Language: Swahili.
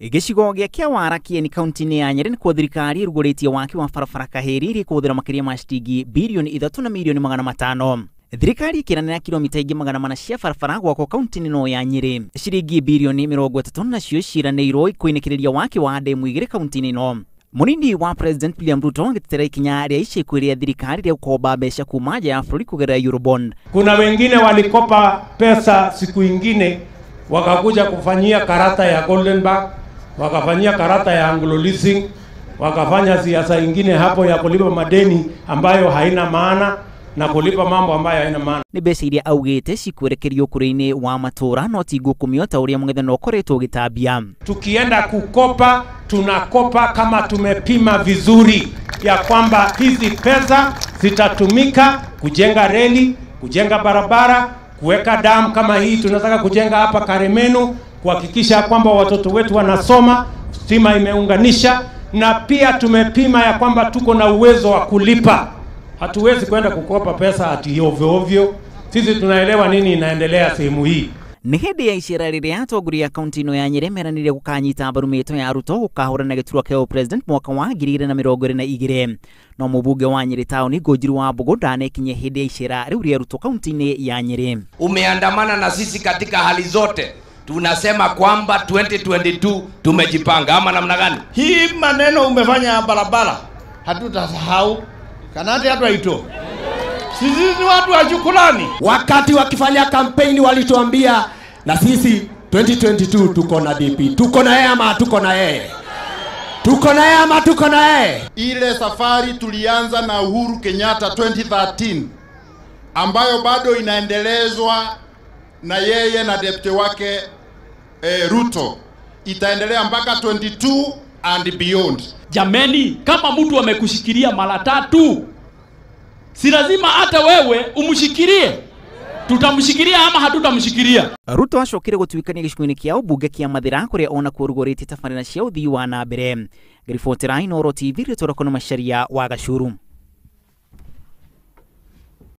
Gĩcigo gĩa Kĩawara ni kaunti-ini ya Nyeri kwa thirikari ĩrugũrĩtie waki wa barabara kaheri kũhũthĩra makĩria ma shilingi bilioni 3 na milioni 500. Thirikari ĩkĩranĩra kilomita ingĩ 400 cia barabara gwakwo kaunti-ini no ya Nyeri. Shilingi bilioni 30 nacio ciĩranĩirwo kũinĩkĩrĩria waki wa ndemu 2 kaunti-ini no. Munini wa President William Ruto gutetera ikinya rĩa icio ikuria thirikari rĩa gukomba mbeca kuma nja ya bururi kugerera Eurobond. Kuna wengine walikopa pesa siku ingine wakakuja kufanyia karata ya Golden Bank, wakafanyia karata ya Anglo Leasing, wakafanya siasa ingine hapo ya kulipa madeni ambayo haina maana na kulipa mambo ambayo haina maana. Ni mbeca iria augĩte cikwerekerio kũrĩ-inĩ wa matura no ti ngukumio ta ũrĩa mũng'ethanĩro ũkoretwo ũgĩtambia. Tukienda kukopa, tunakopa kama tumepima vizuri ya kwamba hizi pesa zitatumika kujenga reli, kujenga barabara, kuweka damu kama hii tunataka kujenga hapa Karemenu, kuhakikisha kwamba watoto wetu wanasoma, stima imeunganisha, na pia tumepima ya kwamba tuko na uwezo wa kulipa. Hatuwezi kwenda kukopa pesa ati ovyo ovyo. Sisi tunaelewa nini inaendelea sehemu hii. Nĩ hĩndĩ ya icera rĩrĩa atongoria kaunti ĩno ya Nyeri meranĩire gũkanyita mbaru mĩto ya Ruto gũkahũrana gĩturwa kĩa president mwaka wa 2022. No mũbunge wa Nyeri taũni Ngũnjiru wa Mbogo ndanekinye hĩndĩ ya icera rĩu rĩa Ruto kaunti-inĩ ya Nyeri. Umeandamana na sisi katika hali zote. Tunasema kwamba 2022 tumejipanga ama namna gani? Hii maneno umefanya barabara hatutasahau. Kanati hatu haito. Sisi ni watu wa shukrani. Wakati wakifanya kampeni walituambia na sisi 2022 tuko na DP. Tuko na yeye ama tuko na yeye? Tuko na yeye ama tuko na yeye? Ile safari tulianza na Uhuru Kenyatta 2013 ambayo bado inaendelezwa na yeye na deputy wake Ruto. Itaendelea mpaka 22 and beyond. Jameni, kama mtu amekushikilia mara 3, si lazima hata wewe umshikilie. Tutamshikilia ama hatutamshikilia. Ruto acokire gũtuĩkania gĩcigo-inĩ kĩa ũmbunge kĩa Mathira kũrĩa ona kũrugũrĩtie tabarĩra cia ũthii wa na mbere. Ngĩribotera Inooro TV rĩtũra kũna macharia wa Gacuru.